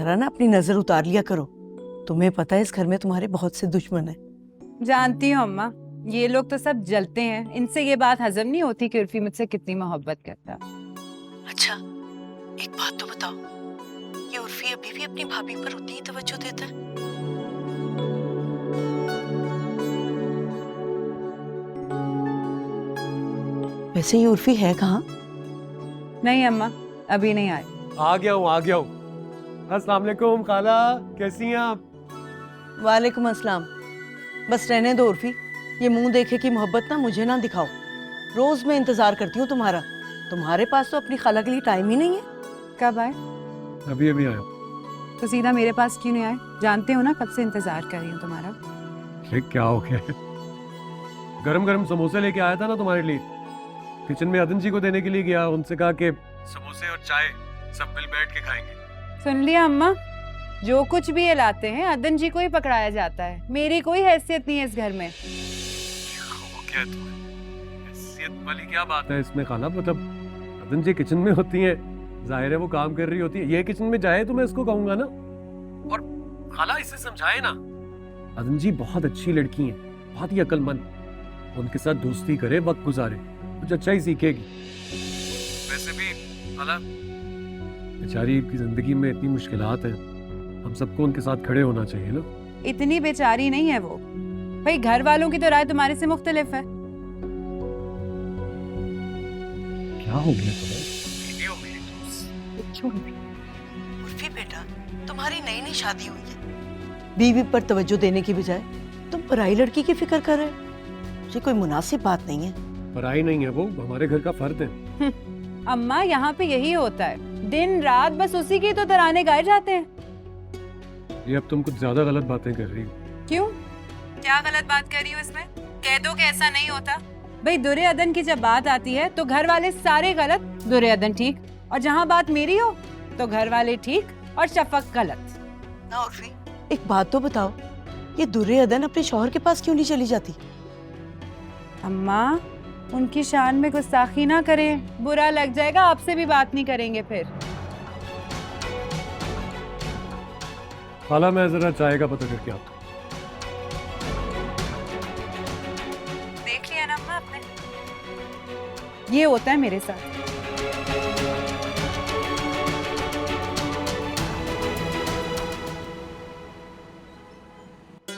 जरा ना अपनी नजर उतार लिया करो। तुम्हें पता है इस घर में तुम्हारे बहुत से दुश्मन हैं। जानती हूँ अम्मा, ये लोग तो सब जलते हैं। इनसे ये बात हजम नहीं होती कि उर्फी मुझसे कितनी मोहब्बत करता। अच्छा, एक बात तो बताओ, ये उर्फी अभी भी अपनी भाभी पर उतनी ही तवज्जो देता है? वैसे ये उर्फी है कहाँ? नहीं अम्मा, अभी नहीं आए। आ गया हूँ। अस्सलाम वालेकुम खाला, कैसी हैं आप? वालेकुम अस्सलाम। बस रहने दो उर्फी, ये मुंह देखे की मोहब्बत ना मुझे ना दिखाओ। रोज मैं इंतजार करती हूँ तुम्हारा। तुम्हारे पास तो अपनी खाला के लिए टाइम ही नहीं है। कब आए? अभी अभी आया। तो सीधा मेरे पास क्यों नहीं आए? जानते हो ना कब से इंतजार कर रही हूँ तुम्हारा। ये क्या हो गया? गरम गरम समोसे लेके आया था ना तुम्हारे लिए। किचन में अदन जी को देने के लिए गया, उनसे कहा कि समोसे और चाय सब मिल बैठ के खाएंगे। सुन लिया अम्मा, जो कुछ भी ये लाते हैं अदन जी को ही पकड़ाया जाता है। मेरी कोई हैसियत नहीं है इस घर में। वो क्या तुम्हें हैसियत वाली क्या बात है इसमें खाला? मतलब अदन जी किचन में होती हैं, जाहिर है वो काम कर रही होती है। ये किचन में जाए तो मैं इसको कहूंगा ना। और खाला इसे समझाए ना, अदन जी बहुत अच्छी लड़की हैं, बहुत ही अक्लमंद। उनके साथ दोस्ती करे, वक्त गुजारे, कुछ अच्छा ही सीखेगी। वैसे भी खाला बेचारी की जिंदगी में इतनी मुश्किलात हैं, हम सबको उनके साथ खड़े होना चाहिए ना। इतनी बेचारी नहीं है वो भाई, घर वालों की तो राय तुम्हारे से मुख्तलिफ है। क्या हो गया तुम्हें? उर्फी बेटा, तुम्हारी नई नई शादी हुई है, बीवी पर तवज्जो देने की बजाय तुम पराई लड़की की फिक्र कर रहे हो। ये कोई मुनासिब बात नहीं है। पराई नहीं है वो, हमारे घर का फर्द है। अम्मा यहाँ पे यही होता है, दिन रात बस उसी की तो तराने गाए जाते हैं। ये अब तुम कुछ ज्यादा गलत बातें कर रही हो। क्यों? क्या गलत बात कर रही हूँ इसमें? कह दो कि ऐसा नहीं होता। भाई दुर्योधन की जब बात आती है तो घर वाले सारे गलत, दुर्योधन ठीक, और जहाँ बात मेरी हो तो घर वाले ठीक और शफक गलत। ना उर्फी, एक बात तो बताओ, ये दुर्योधन अपने शौहर के पास क्यों नहीं चली जाती? अम्मा, उनकी शान में गुस्ताखी ना करें, बुरा लग जाएगा। आपसे भी बात नहीं करेंगे फिर। खाला मैं जरा चाय का पता करके आता हूँ। देख लिया ना अम्मा आपने, ये होता है मेरे साथ।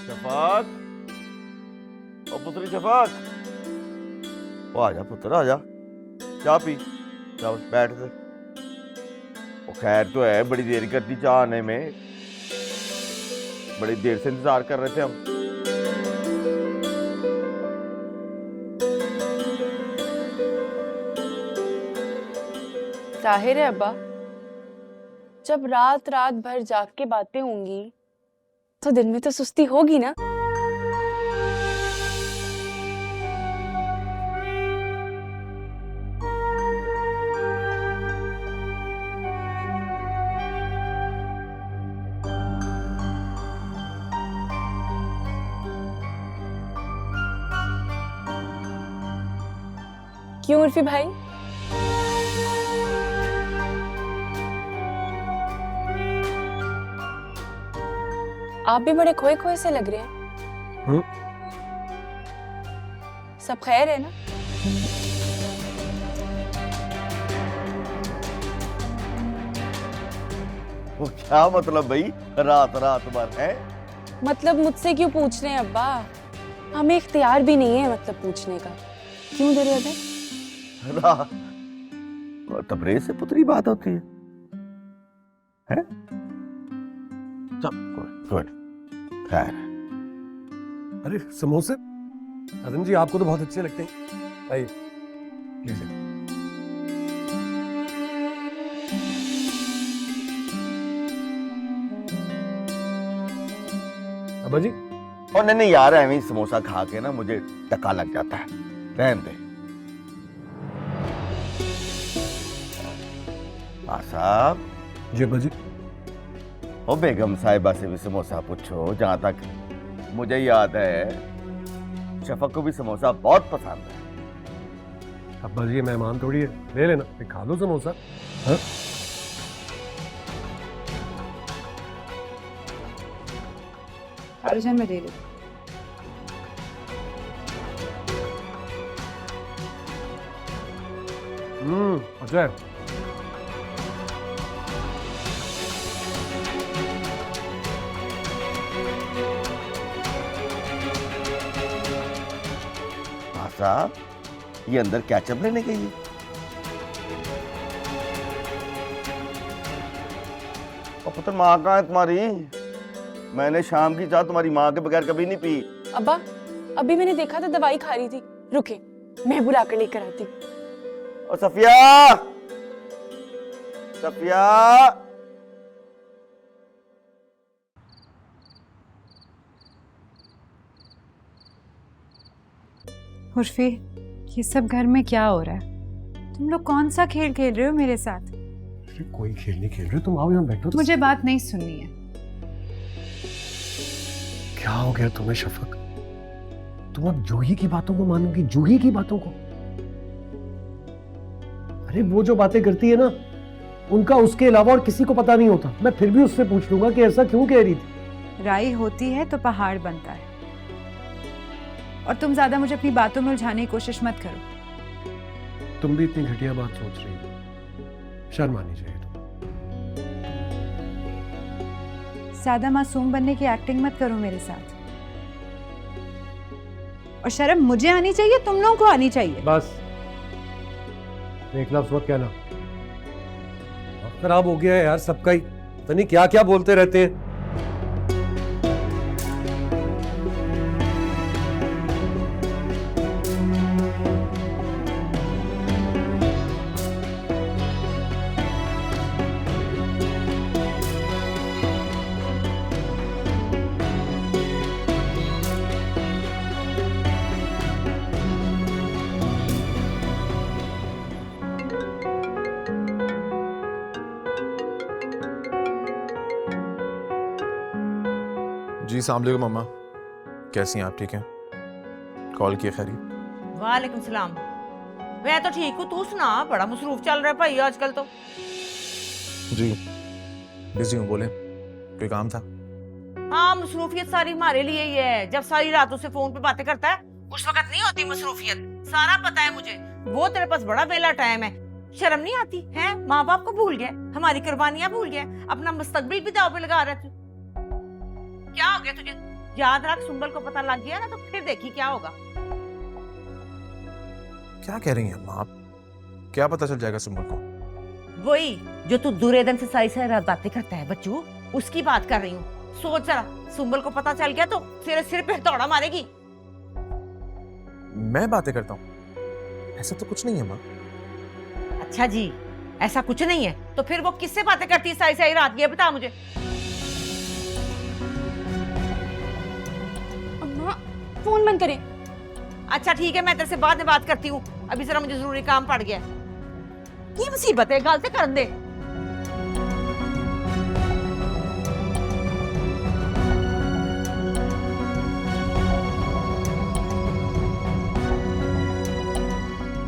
शफाक, ओ पुत्री शफाक, ओ आजा पुत्र आजा, चाय पी, चल बैठ दे। ओ खैर तो है, बड़ी देर करती चाय आने में, बड़ी देर से इंतजार कर रहे थे हम। जाहिर है अब्बा, जब रात रात भर जाग के बातें होंगी तो दिन में तो सुस्ती होगी ना। क्यों उर्फी भाई? आप भी बड़े खोए खोए से लग रहे हैं। सब खैर है ना? वो क्या मतलब भाई, रात रात भर है? मतलब मुझसे क्यों पूछ रहे हैं अब्बा? हमें इख्तियार भी नहीं है मतलब पूछने का। क्यों दुर्योधन? रात तबरेज से पुत्री बात होती है, हैं? चल गुड, खैर। अरे समोसे अदन जी आपको तो बहुत अच्छे लगते हैं, आइए लीजिए। अब्बा जी। और नहीं यार, ऐਵੇਂ ही समोसा खा के ना मुझे टका लग जाता है, रहने दे। साहब जी अब्बा जी। ओ बेगम साहिबा से भी समोसा पूछो। जहां तक मुझे याद है शफक को भी समोसा बहुत पसंद है। अब्बा जी ये मेहमान थोड़ी है, ले लेना, खा लो समोसा। हाँ? अर्जुन में दे दे। अजय साहब, ये अंदर कैचअप लेने गई है। और पुत्र माँ कहाँ है तुम्हारी? मैंने शाम की चाय तुम्हारी माँ के बगैर कभी नहीं पी। अब्बा, अभी मैंने देखा था दवाई खा रही थी। रुके, मैं बुला कर लेकर आती हूँ। और सफिया, सफिया, उर्फी, ये सब घर में क्या हो रहा है? तुम लोग कौन सा खेल खेल रहे हो मेरे साथ? अरे कोई खेल नहीं खेल रहे, तुम आओ यहाँ बैठो। मुझे बात नहीं सुननी है। क्या हो गया तुम्हें शफक? तुम अब जूही की बातों को मानोगी? जूही की बातों को? अरे वो जो बातें करती है ना, उनका उसके अलावा और किसी को पता नहीं होता। मैं फिर भी उससे पूछ लूंगा कि ऐसा क्यों कह रही थी। राई होती है तो पहाड़ बनता है। और तुम ज्यादा मुझे अपनी बातों में उलझाने की कोशिश मत करो। तुम भी इतनी घटिया बात सोच रही हो, शर्म आनी चाहिए तुम। ज्यादा मासूम बनने की एक्टिंग मत करो मेरे साथ। और शर्म मुझे आनी चाहिए, तुम लोगों को आनी चाहिए। बस देख लो, मत कहना। खराब हो गया है यार सबका ही, पता नहीं क्या क्या बोलते रहते हैं। जी अस्सलाम वालेकुम मम्मा, कैसी हैं आप? ठीक हैं? कॉल किया खैरी? वालेकुम सलाम। मैं तो ठीक हूँ, तू सुना? बड़ा मसरूफ चल रहा है भाई आजकल तो। जी बिजी हूँ, बोले कोई काम था? हाँ, मसरूफियत सारी हमारे लिए ही है। जब सारी रात उससे फोन पे बातें करता है, उस वक्त नहीं होती मसरूफियत। सारा पता है मुझे। वो तेरे पास बड़ा वेला टाइम है। शर्म नहीं आती है? माँ बाप को भूल गया, हमारी कुर्बानियां भूल गया, अपना मुस्तकबिल भी दाव पे लगा रहा है। क्या हो गया तुझे? याद रख, सुंबल को पता लग गया ना तो फिर देखी क्या होगा। क्या कह रही हैं अम्मा आप? क्या पता चल जाएगा सुंबल को? वही जो तू दुर्योधन से सारी सारी रात बातें करता है बच्चू, उसकी बात कर रही हूँ। सोच जरा, सुंबल को पता चल गया तो तेरे सिर पे हथौड़ा मारेगी। मैं बातें करता हूँ? ऐसा तो कुछ नहीं है माँ। अच्छा जी, ऐसा कुछ नहीं है तो फिर वो किससे बातें करती है सारी सारी रात? ये बता मुझे। अम्मा, फोन बंद करें। अच्छा ठीक है, मैं तेरे से बाद में बात करती हूँ। अभी जरा मुझे जरूरी काम पड़ गया। की मुसीबत है, गलती कर दे।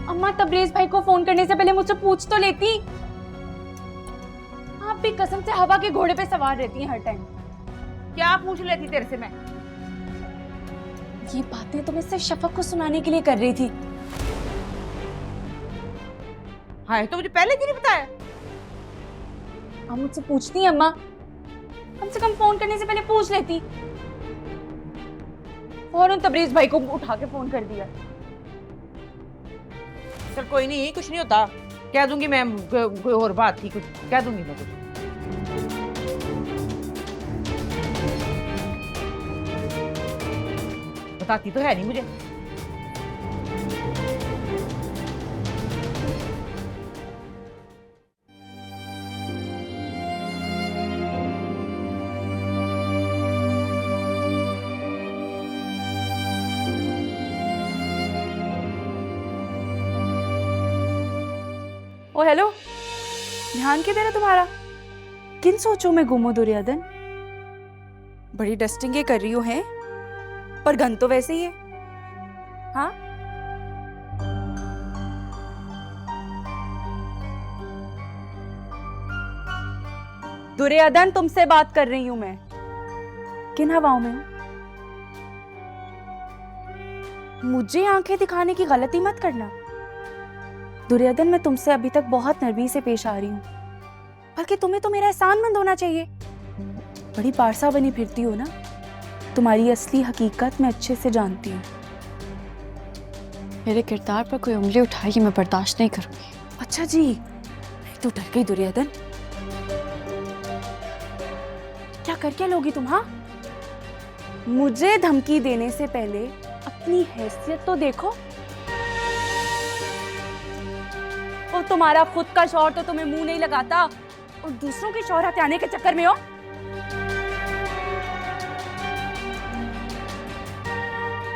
अम्मा, तबरेज भाई को फोन करने से पहले मुझसे पूछ तो लेती। आप भी कसम से हवा के घोड़े पे सवार रहती हैं हर टाइम। क्या पूछ लेती तेरे से मैं? ये बातें तो मैं सिर्फ शफक को सुनाने के लिए कर रही थी। हाँ, तो मुझे पहले क्यों नहीं बताया? आप मुझसे पूछती हैं अम्मा, कम से कम फोन करने से पहले पूछ लेती। फौरन तबरेज भाई को उठा के फोन कर दिया। सर कोई नहीं, कुछ नहीं होता। कह दूंगी मैं, कोई और बात थी, कुछ कह दूंगी मैं कुछ। बताती तो है नहीं मुझे। ओ हेलो, ध्यान किधर है तुम्हारा? किन सोचों में गुम हो दुर्योधन? बड़ी डस्टिंग ये कर रही हो है, पर गन तो वैसे ही है। हाँ, दुर्योधन तुमसे बात कर रही हूं मैं। किन हवाओं में हूं? मुझे आंखें दिखाने की गलती मत करना। दुर्योधन, मैं तुमसे अभी तक बहुत नरमी से पेश आ रही हूँ, बल्कि तुम्हें तो मेरा एहसानमंद होना चाहिए। बड़ी पारसा बनी फिरती हो ना, तुम्हारी असली हकीकत मैं अच्छे से जानती हूँ। मेरे किरदार पर कोई उंगली उठाई मैं बर्दाश्त नहीं करूंगी। अच्छा जी, मैं तो डर गई दुर्योधन। क्या कर क्या लोगी तुम? हाँ, मुझे धमकी देने से पहले अपनी हैसियत तो देखो। और तुम्हारा खुद का शौहर तो तुम्हें मुंह नहीं लगाता, और दूसरों के शौहर हत्याने के चक्कर में हो।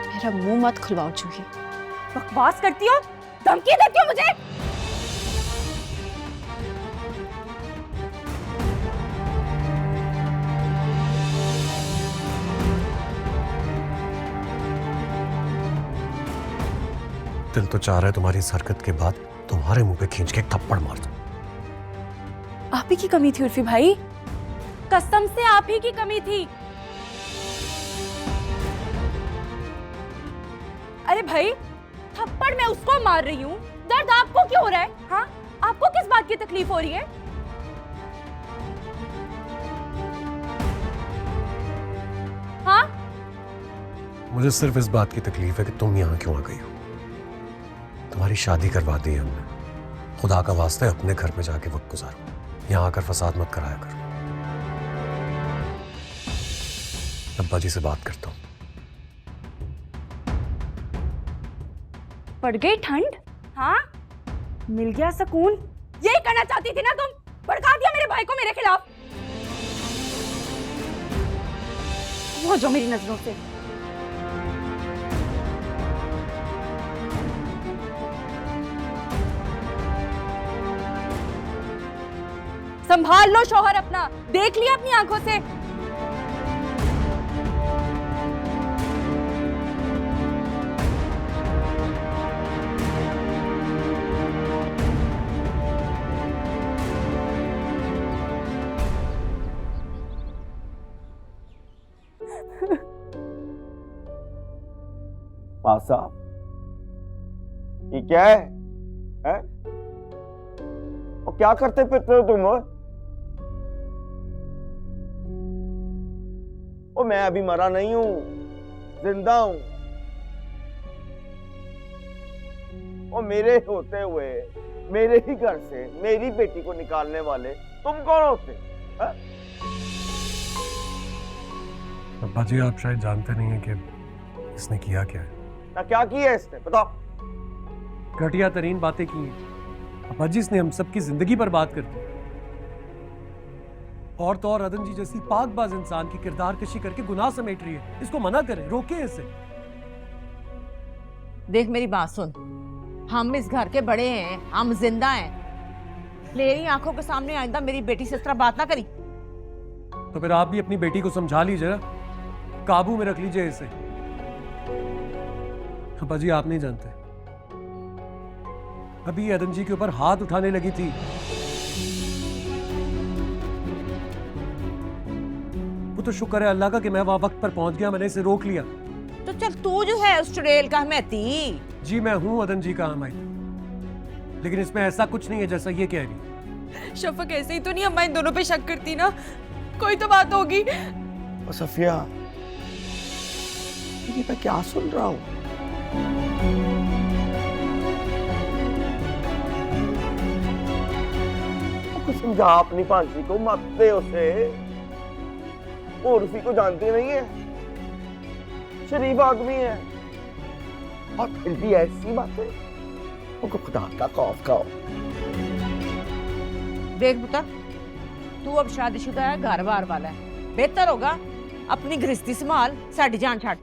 मेरा मुंह मत खुलवाओ जूही। बकवास करती हो, धमकी देती हो मुझे। दिल तो चाह रहा है तुम्हारी इस हरकत के बाद तुम्हारे मुंह पे खींच के एक थप्पड़ मार दूं। आप ही की कमी थी उर्फी भाई, कसम से आप ही की कमी थी। अरे भाई, थप्पड़ मैं उसको मार रही हूँ, दर्द आपको क्यों हो रहा है? हाँ, आपको किस बात की तकलीफ हो रही है? हाँ, मुझे सिर्फ इस बात की तकलीफ है कि तुम यहाँ क्यों आ गई हो। तुम्हारी शादी करवा दी है हमने। खुदा का वास्ता है अपने घर में जाके वक्त गुजारो, यहाँ आकर फसाद मत कराया करो। अब्बा जी से बात करता हूँ। पड़ गई ठंड? हाँ, मिल गया सुकून? यही करना चाहती थी ना तुम? भड़का दिया मेरे भाई को मेरे खिलाफ। वो जो मेरी नजरों से। संभाल लो शौहर अपना, देख लिया अपनी आंखों से। पासा, ये क्या है? हैं? और क्या करते फिरते हो तुम? ओ, मैं अभी मरा नहीं हूं, जिंदा हूं। और मेरे होते हुए मेरे ही घर से मेरी बेटी को निकालने वाले तुम कौन होते? हैं? अब्बा जी, आप शायद जानते नहीं हैं कि इसने किया क्या है। ना क्या किया इसने, बताओ। घटिया तरीन बातें की हैं। अब्बा जी, इसने हम सबकी जिंदगी बर्बाद कर दी। और तो और रदन जी जैसी पाकबाज इंसान की किरदार कशी करके गुनाह समेट रही है। इसको मना करें, रोके इसे। देख मेरी बात सुन, हम इस घर के बड़े हैं, हम जिंदा हैं। मेरी आंखों के सामने आइंदा मेरी बेटी से इस तरह बात ना करी। तो फिर आप भी अपनी बेटी को समझा लीजिए ना, काबू में रख लीजिए इसे। अब्बा जी, आप नहीं जानते, अभी अदन जी के ऊपर हाथ उठाने लगी थी। वो तो शुक्र है अल्लाह का कि मैं वहां वक्त पर पहुंच गया, मैंने इसे रोक लिया। तो चल तू जो है उस चुड़ैल का हमेती। जी मैं हूं अदन जी का हमाई, लेकिन इसमें ऐसा कुछ नहीं है जैसा ये कह रही है। शफक ऐसे ही तो नहीं अम्मा इन दोनों पे शक करती ना, कोई तो बात होगी। ओ सफिया, ये मैं क्या सुन रहा हूं? समझा अपनी पांची को, मत दे उसे। वो उर्फी को जानती नहीं है, शरीफ आदमी है, और फिर भी ऐसी बातें। उनको खुदा का खौफ खाओ। देख पुत्र, तू अब शादीशुदा है, घर बार वाला है, बेहतर होगा अपनी गृहस्थी संभाल, साडी जान छाड़।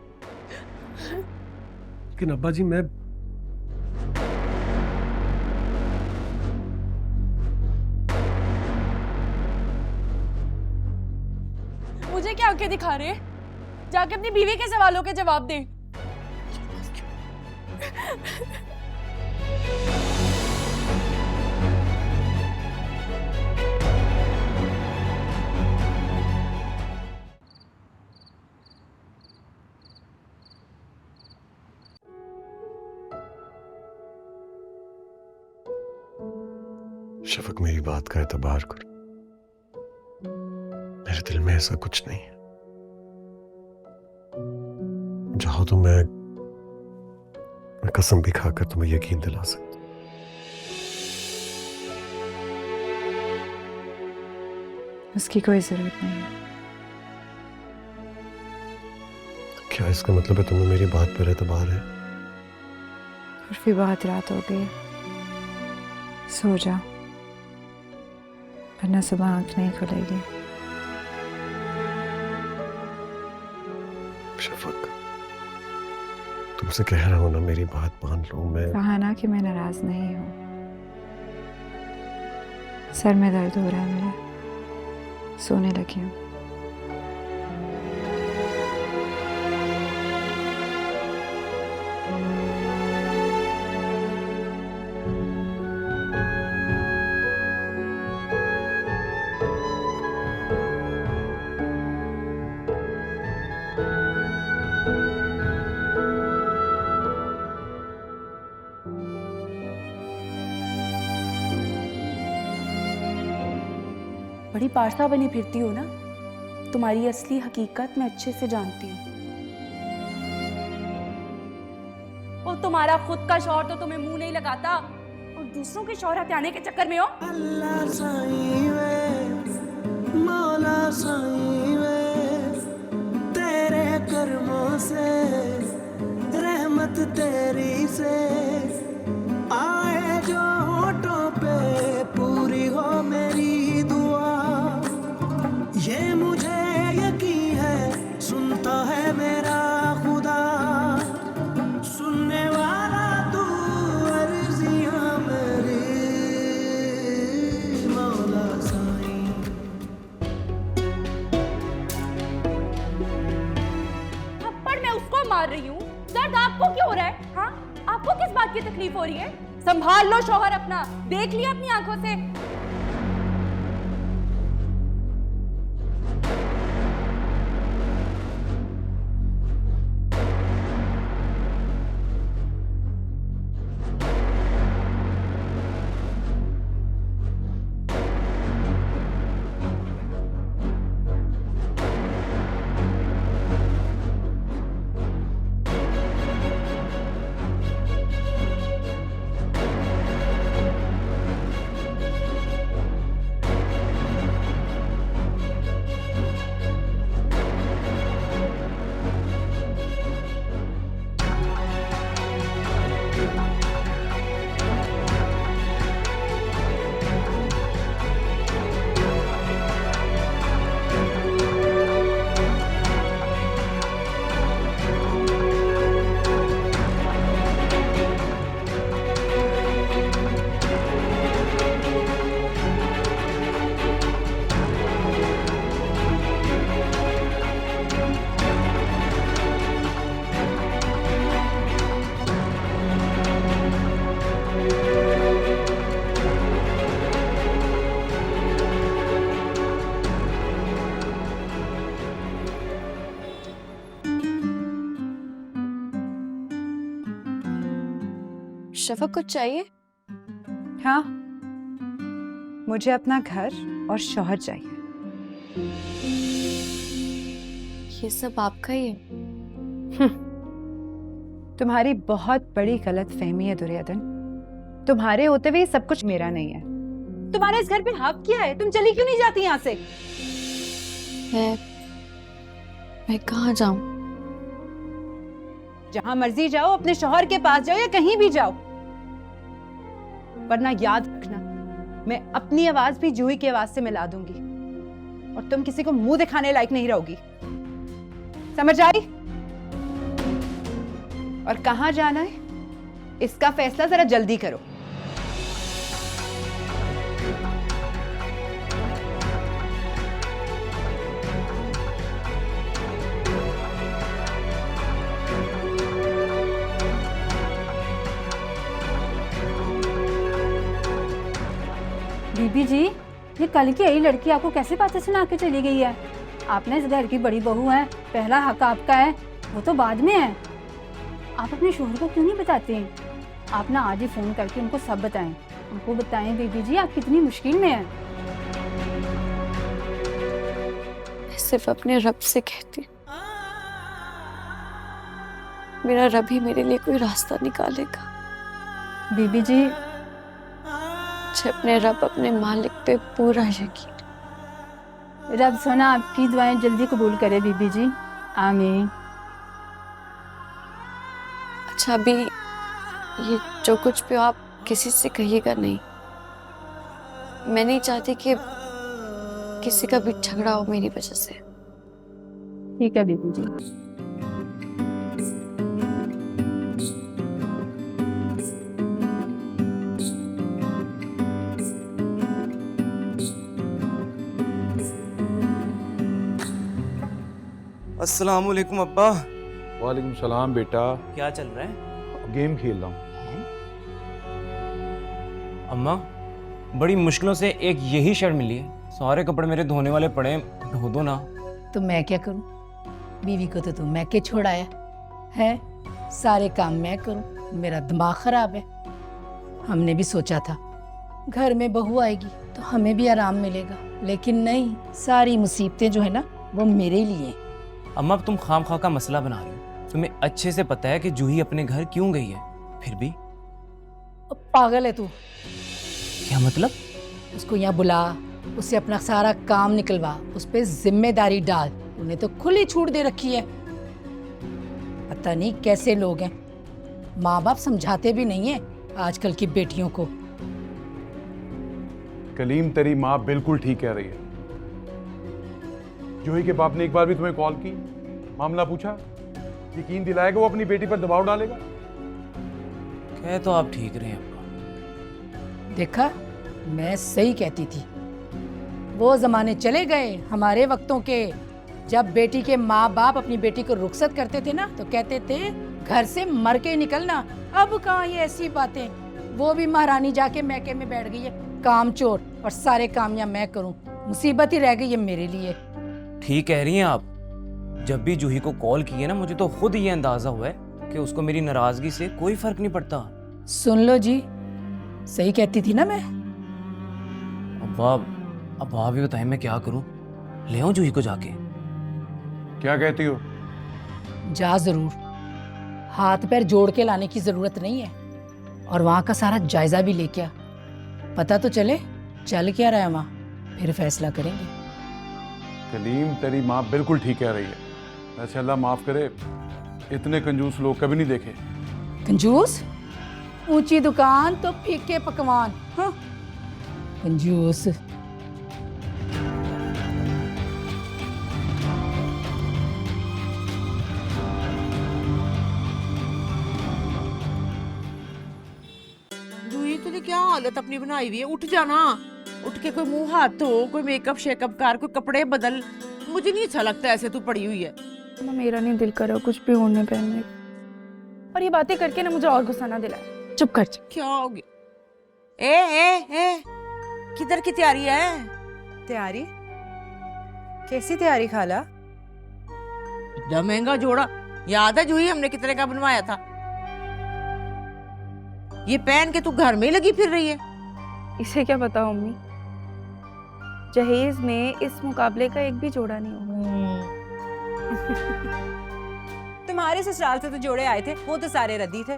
लेकिन अब्बा जी, मैं मुझे क्या आंखें दिखा रहे? जाके अपनी बीवी के सवालों के जवाब दे। शफक मेरी बात का एतबार करो, मेरे दिल में ऐसा कुछ नहीं है। चाहो तो मैं कसम भी खाकर तुम्हें यकीन दिला सकता हूं। उसकी कोई जरूरत नहीं है। क्या इसका मतलब है तुम्हें मेरी बात पर एतबार है? उर्फी, बहुत रात हो गई, सो जा, वरना सुबह आंख नहीं खुलेगी। शफक, तुमसे कह रहा हूं ना, मेरी बात मान लो। मैं कहा ना कि मैं नाराज नहीं हूँ। सर में दर्द हो रहा है मेरे, सोने लगी हूँ। बड़ी पारसा बनी फिरती हो ना, तुम्हारी असली हकीकत मैं अच्छे से जानती हूँ। और तुम्हारा खुद का शौहर तो तुम्हें मुंह नहीं लगाता, और दूसरों के शौहर हत्याने के चक्कर में हो। अल्लाह साईं वे, मौला साईं वे, तेरे कर्मों से, रहमत तेरी से, आए जो होठों पे पूरी हो मेरी दुआ। ये मुझे यकीन है, सुनता है मेरा खुदा, सुनने वाला तू अर्जियां मेरी, मौला साईं। थप्पड़ मैं उसको मार रही हूँ, दर्द आपको क्यों हो रहा है? हाँ, आपको किस बात की तकलीफ हो रही है? संभाल लो शौहर अपना, देख लिया अपनी आंखों से। शफक कुछ चाहिए? हाँ, मुझे अपना घर और शौहर चाहिए। ये सब आपका ही है। तुम्हारी बहुत बड़ी गलत फहमी है दुर्योधन। तुम्हारे होते हुए सब कुछ मेरा नहीं है। तुम्हारे इस घर पे हक क्या है? तुम चली क्यों नहीं जाती यहाँ से? मैं कहाँ जाऊं? जहां मर्जी जाओ, अपने शौहर के पास जाओ या कहीं भी जाओ, वरना याद रखना, मैं अपनी आवाज भी जूही की आवाज से मिला दूंगी और तुम किसी को मुंह दिखाने लायक नहीं रहोगी। समझ आई? और कहां जाना है इसका फैसला जरा जल्दी करो। बीबी जी, ये कल की यही लड़की आपको कैसे बातें सुना के चली गई है? आपने इस घर की बड़ी बहू है, पहला हक आपका है, वो तो बाद में है। आप अपने शोहर को क्यों नहीं बताते हैं? आप ना आज ही फोन करके उनको सब बताएं। हमको बताएं बीबी जी, आप कितनी मुश्किल में हैं। मैं सिर्फ अपने रब से कहती हूँ, मेरा रब ही मेरे लिए कोई रास्ता निकालेगा। बीबी जी, मुझे अपने रब, अपने मालिक पे पूरा यकीन। रब सोना आपकी दुआएं जल्दी कबूल करे बीबी जी, आमीन। अच्छा अभी ये जो कुछ भी हो, आप किसी से कहिएगा नहीं। मैं नहीं चाहती कि किसी का भी झगड़ा हो मेरी वजह से। ठीक है बीबी जी। अस्सलाम वालेकुम अब्बा। वालेकुम सलाम बेटा। क्या चल रहा है? गेम खेल रहा हूँ। अम्मा, बड़ी मुश्किलों से एक यही शर्ट मिली है, सारे कपड़े मेरे धोने वाले पड़े हैं, धो दो ना। तो मैं क्या करूं? बीवी को तो तू मैके छोड़ाया है, सारे काम मैं करूं, मेरा दिमाग खराब है। हमने भी सोचा था घर में बहू आएगी तो हमें भी आराम मिलेगा, लेकिन नहीं, सारी मुसीबतें जो है ना वो मेरे लिए। अम्मा, तुम खाम खा का मसला बना रही हो। तुम्हें अच्छे से पता है कि जूही अपने घर क्यों गई है, फिर भी। पागल है तू? क्या मतलब? उसको यहाँ बुला, उससे अपना सारा काम निकलवा, उस पर जिम्मेदारी डाल। उन्हें तो खुली छूट दे रखी है। पता नहीं कैसे लोग हैं, माँ बाप समझाते भी नहीं है आजकल की बेटियों को। कलीम, तेरी माँ बिल्कुल ठीक कह रही है। जूही के बाप ने एक बार भी तुम्हें कॉल की, मामला पूछा, यकीन दिलाएगा वो अपनी बेटी पर दबाव डालेगा? कह तो आप ठीक रहे हैं अब्बा। देखा, मैं सही कहती थी। वो जमाने चले गए हमारे वक्तों के, जब बेटी के माँ बाप अपनी बेटी को रुखसत करते थे ना तो कहते थे घर से मर के निकलना। अब कहाँ ये ऐसी बातें। वो भी महारानी जाके मैके में बैठ गई है, काम चोर, और सारे काम या मैं करूं। मुसीबत ही रह गई है मेरे लिए। ठीक कह रही हैं आप। जब भी जूही को कॉल की है ना, मुझे तो खुद ये अंदाजा हुआ है कि उसको मेरी नाराजगी से कोई फर्क नहीं पड़ता। सुन लो जी, सही कहती थी ना मैं। अब आप भी बताएं मैं क्या करूं? ले आऊं जूही को जाके? क्या कहती हो? जा जरूर, हाथ पैर जोड़ के लाने की जरूरत नहीं है, और वहां का सारा जायजा भी लेके आ, पता तो चले चल क्या रहा है वहां, फिर फैसला करेंगे। कलीम, तेरी माँ बिल्कुल ठीक कह रही है। वैसे अल्लाह माफ करे, इतने कंजूस लोग कभी नहीं देखे। कंजूस? ऊंची दुकान तो फीके पकवान। हाँ, कंजूस। जूही, तूने क्या हालत अपनी बनाई हुई है? उठ जाना, उठ के कोई मुंह हाथ धो, कोई मेकअप शेकअप कर, कोई कपड़े बदल। मुझे नहीं अच्छा लगता ऐसे तू पड़ी हुई है। मेरा नहीं दिल कर रहा कुछ भी ओढ़ने पहनने को। और ये बातें करके ना मुझे और गुस्सा ना दिलाए। चुप कर। क्या हो गया? ए किधर की तैयारी है? तैयारी? कैसी तैयारी खाला? इतना महंगा जोड़ा, याद है जूही हमने कितने का बनवाया था? ये पहन के तू घर में लगी फिर रही है। इसे क्या पता मम्मी, जहेज में इस मुकाबले का एक भी जोड़ा नहीं होगा। तुम्हारे ससुराल से तो जोड़े आए थे, वो तो सारे रद्दी थे।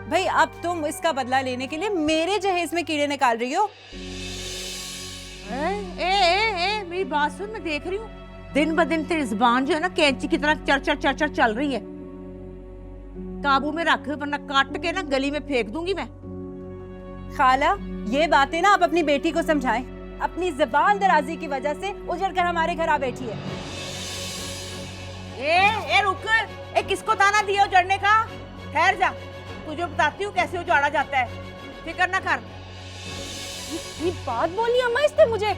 भाई अब तुम इसका बदला लेने के लिए मेरे जहेज में कीड़े निकाल रही हो। मेरी बात सुन, मैं देख रही हूँ दिन ब दिन तेरी जुबान जो है ना कैंची की तरह चर चल रही है। काबू में रख, वरना काट के ना गली में फेंक दूंगी मैं। खाला, ये बातें ना आप अपनी बेटी को समझाएं। अपनी जबान दराजी की वजह से उजड़ कर हमारे घर आ बैठी है। ए रुक, किसको ताना दिया उजड़ने का? ठहर जा, तुझे बताती हूँ कैसे उजाड़ा जाता है, फिक्र ना कर। ये बात बोली अम्मा इसने मुझे?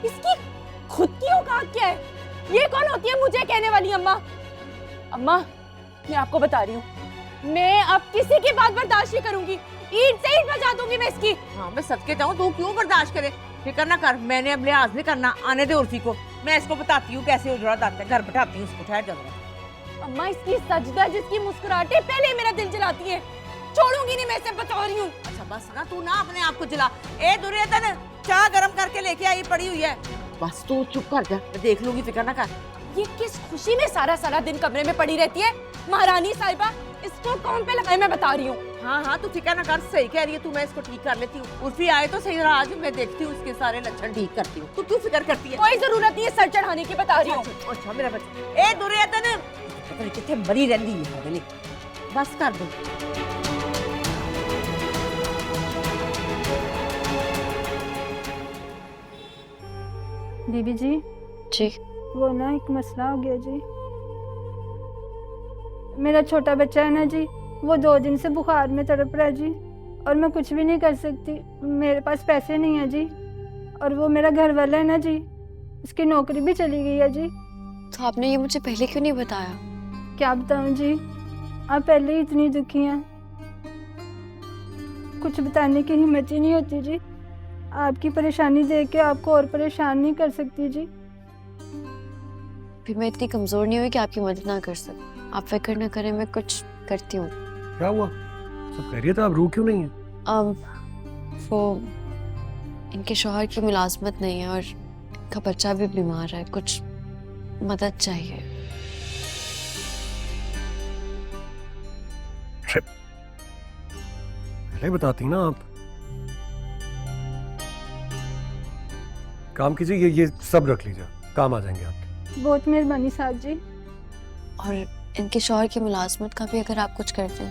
इसकी खुद की औकात क्या है? ये कौन होती है मुझे कहने वाली? अम्मा मैं आपको बता रही हूँ, मैं अब किसी की बात बर्दाश्त नहीं करूंगी। ईंट से ईंट बजा दूंगी मैं इसकी। हाँ, मैं सदके जाऊँ, तू क्यों बर्दाश्त करे? फिक्र ना कर, मैंने अब लिहाज नहीं करना। आने दे उर्फी को, मैं इसको बताती हूँ कैसे उजड़ा जाता है। घर बैठाती हूँ उसको, ठहर जा। अम्मा, इसकी सजदा जिसकी मुस्कुराहटें पहले मेरा दिल जलाती है। छोड़ूंगी नहीं, मैं इसे बता रही हूँ। अच्छा बस ना, तू ना अपने आप को जला। ए दुर्योधन, चाय गरम करके लेके आई पड़ी हुई है। बस तू चुप कर जा, मैं देख लूंगी, फिक्र ना कर। ये किस खुशी में सारा सारा दिन कमरे में पड़ी रहती है? महारानी साहिबा, इसको कौन पे लगाए, मैं बता रही हूँ। हाँ हाँ, तू फिक्र ना कर, सही कह रही है तू, मैं इसको ठीक कर लेती हूँ। उर्फी आए तो सही रहा, आज मैं देखती हूँ इसके सारे लक्षण ठीक करती हूँ। तू क्यों फिक्र करती है? कोई जरूरत नहीं है सर चढ़ाने की, बता रही हूँ। अच्छा मेरा बच्चा, ए दुर्योधन, पता नहीं कितने मरी रहती है। बस कर दो। बीबी जी, जी वो ना एक मसला हो गया जी। मेरा छोटा बच्चा है ना जी, वो 2 दिन से बुखार में तड़प रहा है जी, और मैं कुछ भी नहीं कर सकती। मेरे पास पैसे नहीं है जी, और वो मेरा घर वाला है ना जी, उसकी नौकरी भी चली गई है जी। तो आपने ये मुझे पहले क्यों नहीं बताया? क्या बताऊं जी, आप पहले ही इतनी दुखी हैं, कुछ बताने की हिम्मत ही नहीं होती जी। आपकी परेशानी देख के आपको और परेशान नहीं कर सकती जी। फिर मैं इतनी कमजोर नहीं हुई कि आपकी मदद ना कर सकूं। आप फिक्र न करें, मैं कुछ करती हूँ। क्या हुआ? सब खैरियत है? आप रो क्यों नहीं है? वो इनके शौहर की मुलाजमत नहीं है और इनका बच्चा भी बीमार है, कुछ मदद चाहिए। पहले बताती ना आप। काम कीजिए, ये सब रख लीजिए, काम आ जाएंगे आपके। बहुत मेहरबानी साहब जी। और इनके शौहर की मुलाजमत का भी अगर आप कुछ कर दें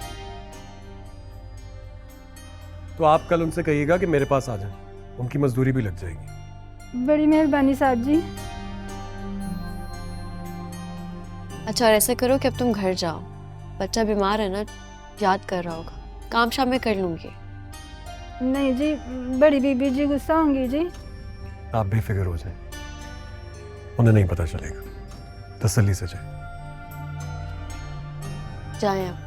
तो आप कल उनसे कहिएगा कि मेरे पास आ जाए, उनकी मजदूरी भी लग जाएगी। बड़ी मेहरबानी साहब जी। अच्छा, और ऐसा करो कि अब तुम घर जाओ, बच्चा बीमार है ना, याद कर रहा होगा। काम शाम में कर लूंगी। नहीं जी, बड़ी बीबी जी गुस्सा होंगी जी। आप बेफिक्र हो जाएं, उन्हें नहीं पता चलेगा, तसल्ली से जाए। जाएं आप।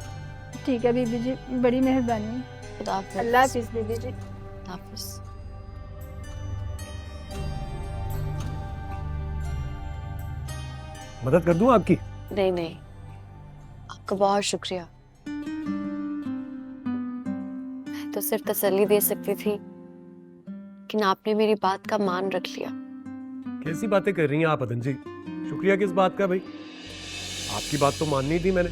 ठीक है बीबी जी, बड़ी मेहरबानी। खुदा हाफिज़। अल्लाह हाफिज़ बीबी जी। हाफिज़। मदद कर दूं आपकी? नहीं नहीं, आपका बहुत शुक्रिया। मैं तो सिर्फ तसल्ली दे सकती थी, लेकिन आपने मेरी बात का मान रख लिया। कैसी बातें कर रही हैं आप अदन जी? शुक्रिया किस बात का भाई? आपकी बात तो माननी थी मैंने।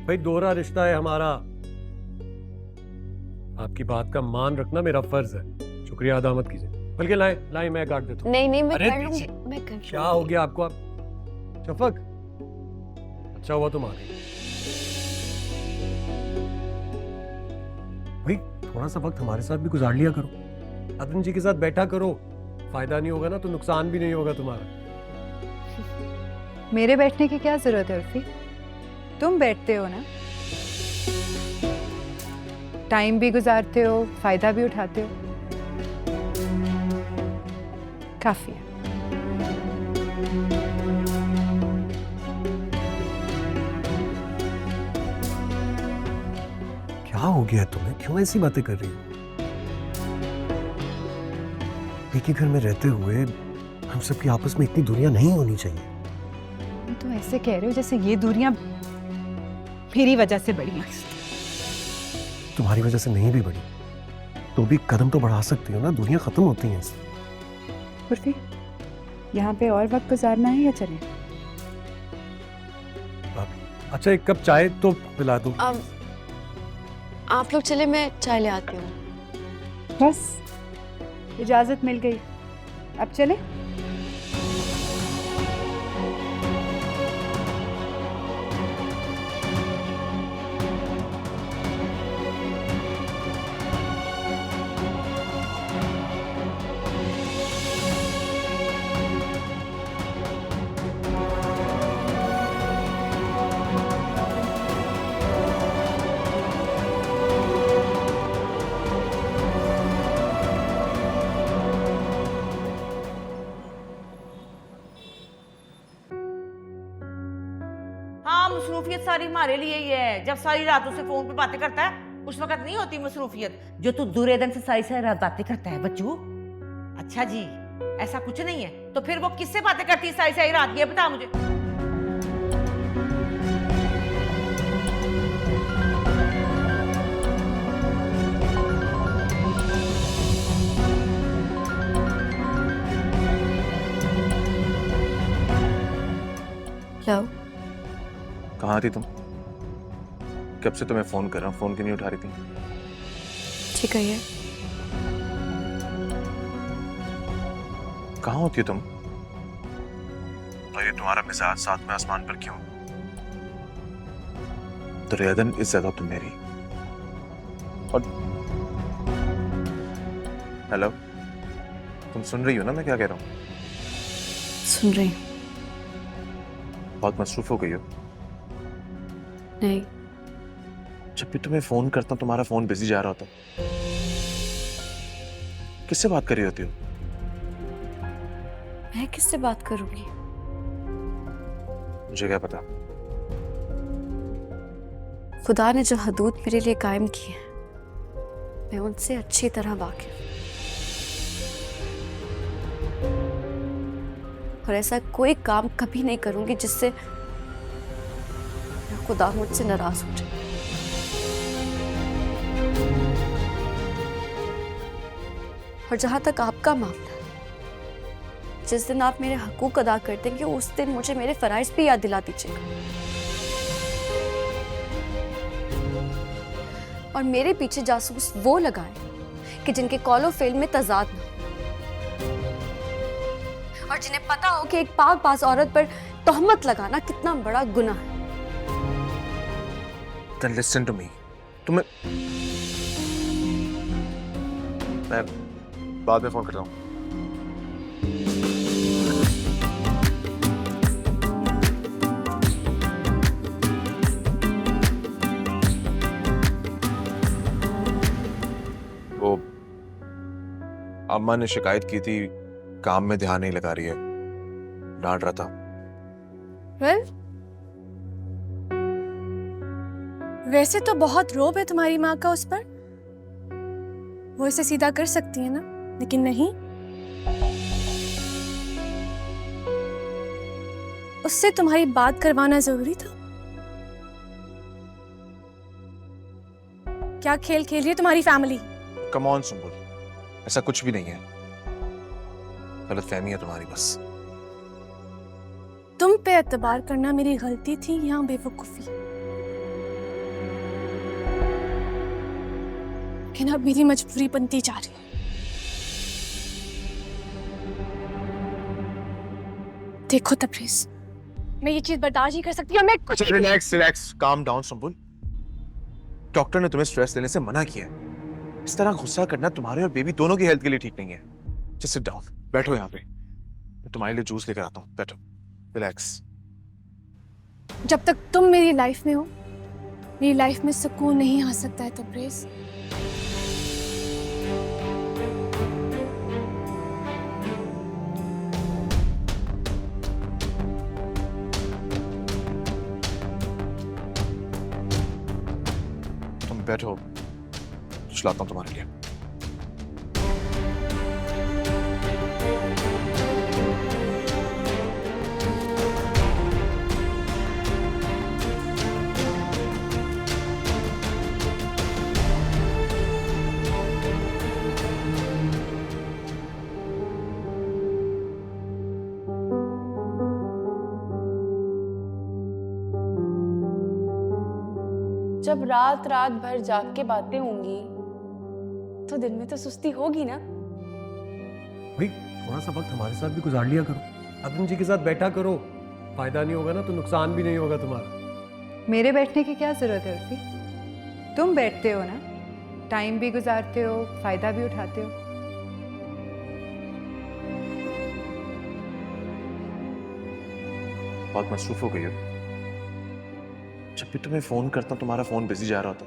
भाई दोहरा रिश्ता है हमारा, आपकी बात का मान रखना मेरा फर्ज है। शुक्रिया अदा मत कीजिए, बल्कि लाए मैं काट देता हूँ। नहीं नहीं, मैं अरे कर लूंगी, पीछे। मैं कर क्या हो गया आपको? आप शफक, अच्छा हुआ तुम आ गई। भाई थोड़ा सा वक्त हमारे साथ भी गुजार लिया करो, अदन जी के साथ बैठा करो। फायदा नहीं होगा ना तो नुकसान भी नहीं होगा तुम्हारा। मेरे बैठने की क्या जरूरत है उर्फी? तुम बैठते हो ना, टाइम भी गुजारते हो, फायदा भी उठाते हो, काफी है। क्या हो गया तुम्हें? क्यों ऐसी बातें कर रही हो? एक ही घर में रहते हुए हम सबकी आपस में इतनी दूरियां नहीं होनी चाहिए। तुम तो ऐसे कह रहे हो जैसे ये दूरियां मेरी वजह से बढ़ी हैं। तुम्हारी वजह से नहीं भी बढ़ी तो भी कदम तो बढ़ा सकती हो ना, दूरियां खत्म होती हैं इससे। उर्फी, यहाँ पे और वक्त गुजारना है या चलें? अच्छा एक कप चाय तो पिला दूं। आप लोग चले, मैं चाय ले आती हूँ। बस इजाजत मिल गई, अब चले? हाँ, मसरूफियत सारी हमारे लिए ही है। जब सारी रात उससे फोन पे बातें करता है उस वक्त नहीं होती मसरूफियत जो तू दुर्योधन से सारी रात बातें करता है बच्चू। अच्छा जी, ऐसा कुछ नहीं है तो फिर वो किससे बातें करती है सारी रात, ये बता मुझे। हेलो। कहाँ थी तुम? कब से तुम्हें फोन कर रहा हूँ, फोन क्यों नहीं उठा रही थी? ठीक है ये कहाँ होती हो तुम? और ये तुम्हारा मिजाज साथ में आसमान पर क्यों? दुर्योधन इस जगह पे मेरी और हेलो, तुम सुन रही हो ना मैं क्या कह रहा हूँ? सुन रही हूँ। बहुत मसरूफ हो गई हो। नहीं, जब भी तुम्हें फोन करता हूँ तुम्हारा फोन बिजी जा रहा होता। किससे बात कर रही होती हो? मैं किससे बात करूंगी? मुझे क्या पता। खुदा ने जो हदूद मेरे लिए कायम की है मैं उनसे अच्छी तरह वाकिफ हूं। और ऐसा कोई काम कभी नहीं करूंगी जिससे खुदा मुझसे नाराज हो जाए। और जहां तक आपका मामला है, जिस दिन आप मेरे हकूक अदा कर देंगे उस दिन मुझे मेरे फराइज भी याद दिला दीजिएगा। और मेरे पीछे जासूस वो लगाए कि जिनके कॉलो फेल में तजाद ना हो। और जिन्हें पता हो कि एक पाकबाज औरत पर तोहमत लगाना कितना बड़ा गुनाह है। Then listen to me. मैं बाद में फोन करता हूँ। वो अम्मा ने शिकायत की थी, काम में ध्यान नहीं लगा रही है, डांट रहा था। वैसे तो बहुत रोब है तुम्हारी माँ का उस पर, वो इसे सीधा कर सकती है ना, लेकिन नहीं, उससे तुम्हारी बात करवाना जरूरी था। क्या खेल खेल रही है तुम्हारी फैमिली? कम ऑन सुंबुल, ऐसा कुछ भी नहीं है, गलतफहमी है तुम्हारी बस। तुम पे एतबार करना मेरी गलती थी या बेवकूफी? लेकिन अब मेरी मजबूरी बनती जा रही है। देखो तबरेज, मैं ये चीज बर्दाश्त नहीं कर सकती और मैं कुछ relax, calm down Sumbul. Doctor ने तुम्हें स्ट्रेस लेने से मना किया है। इस तरह गुस्सा करना तुम्हारे और बेबी दोनों की हेल्थ के लिए ठीक नहीं है। जस्ट सिट डाउन, बैठो यहाँ पे, मैं तुम्हारे लिए जूस लेकर आता हूँ, बैठो, रिलैक्स। जब तक तुम मेरी लाइफ में हो, मेरी लाइफ में सुकून नहीं आ सकता है तबरेज। तुम बैठो, कुछ लाता हूँ तुम्हारे लिए। जब रात रात भर जाग के बातें होंगी तो दिन में तो सुस्ती होगी ना। भाई थोड़ा सा वक्त हमारे साथ भी गुजार लिया करो, अदन जी के साथ बैठा करो, फायदा नहीं होगा ना तो नुकसान भी नहीं होगा तुम्हारा। मेरे बैठने की क्या जरूरत है उर्फी? तुम बैठते हो ना, टाइम भी गुजारते हो, फायदा भी उठाते हो। बहुत मसरूफ हो गई हो। जब भी तुम्हें फोन करता हूँ तुम्हारा फोन बिजी जा रहा होता।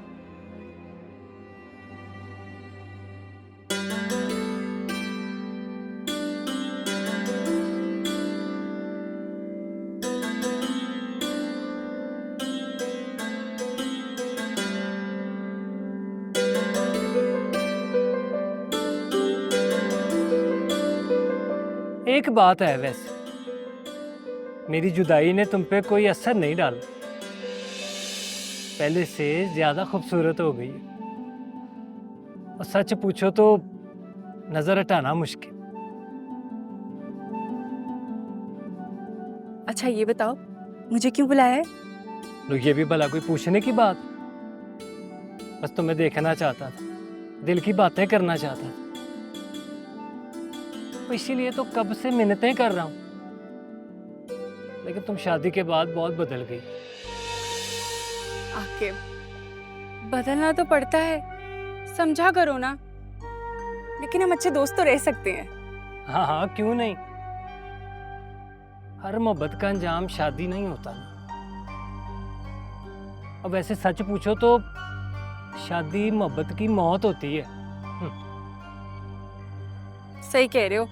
एक बात है, वैसे मेरी जुदाई ने तुम पे कोई असर नहीं डाला, पहले से ज्यादा खूबसूरत हो गई। और सच पूछो तो नजर हटाना मुश्किल। अच्छा ये बताओ, मुझे क्यों बुलाया है? तो ये भी भला कोई पूछने की बात? बस तुम्हें देखना चाहता था, दिल की बातें करना चाहता था, तो इसीलिए तो कब से मिन्नतें कर रहा हूँ। लेकिन तुम शादी के बाद बहुत बदल गई। आकिब, बदलना तो पड़ता है, समझा करो ना। लेकिन हम अच्छे दोस्त तो रह सकते हैं। हाँ हाँ, क्यों नहीं। हर मोहब्बत का अंजाम शादी नहीं होता ना। अब वैसे सच पूछो तो शादी मोहब्बत की मौत होती है। सही कह रहे हो।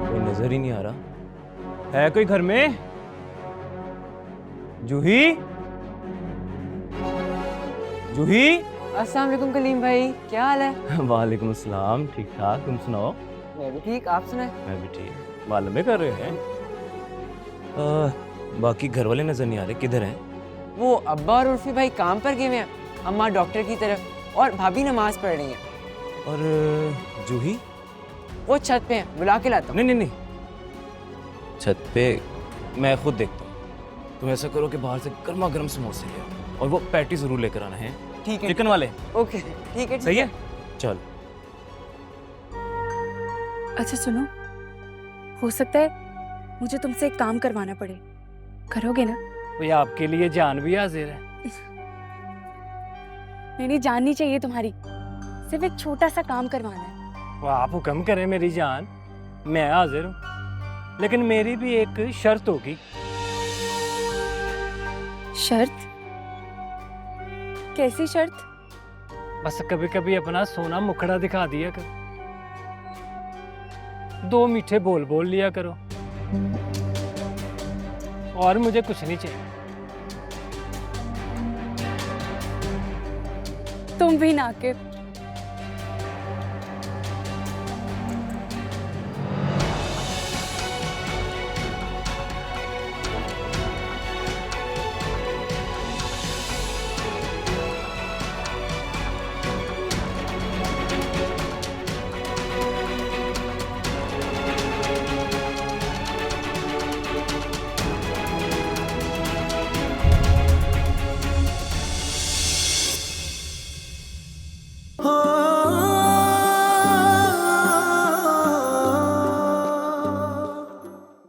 कोई नजर ही नहीं आ रहा है। कोई घर में? जूही, जूही। अस्सलाम वालेकुम कलीम भाई, क्या हाल है? वालेकुम अस्सलाम, ठीक ठाक। तुम सुनाओ? मैं भी ठीक, आप सुनाए? मैं भी ठीक। मालूम है कर रहे हैं? बाकी घर वाले नजर नहीं आ रहे, किधर हैं? वो अब्बा और उर्फी भाई काम पर गए हुए हैं, अम्मा डॉक्टर की तरफ और भाभी नमाज पढ़ रही हैं। और जूही? वो छत पे हैं, बुला के लाता हूँ। नहीं नहीं नहीं, छत पे मैं खुद देखता हूँ। तुम ऐसा करो कि बाहर से गर्मा गर्म समोसे ले आओ, और वो पैटी जरूर लेकर आना है। ठीक है, चिकन वाले। ओके ठीक है। सही है, चल। अच्छा सुनो, हो सकता है मुझे तुमसे एक काम करवाना पड़े, करोगे ना? भाई आपके लिए जान भी हाजिर है। नहीं जाननी चाहिए तुम्हारी, सिर्फ एक छोटा सा काम करवाना है। वो आप हुक्म करें मेरी जान, मैं हाजिर हूँ। लेकिन मेरी भी एक शर्त होगी। शर्त? कैसी शर्त? बस कभी कभी अपना सोना मुखड़ा दिखा दिया करो, 2 मीठे बोल बोल लिया करो, और मुझे कुछ नहीं चाहिए। तुम भी नाकिब,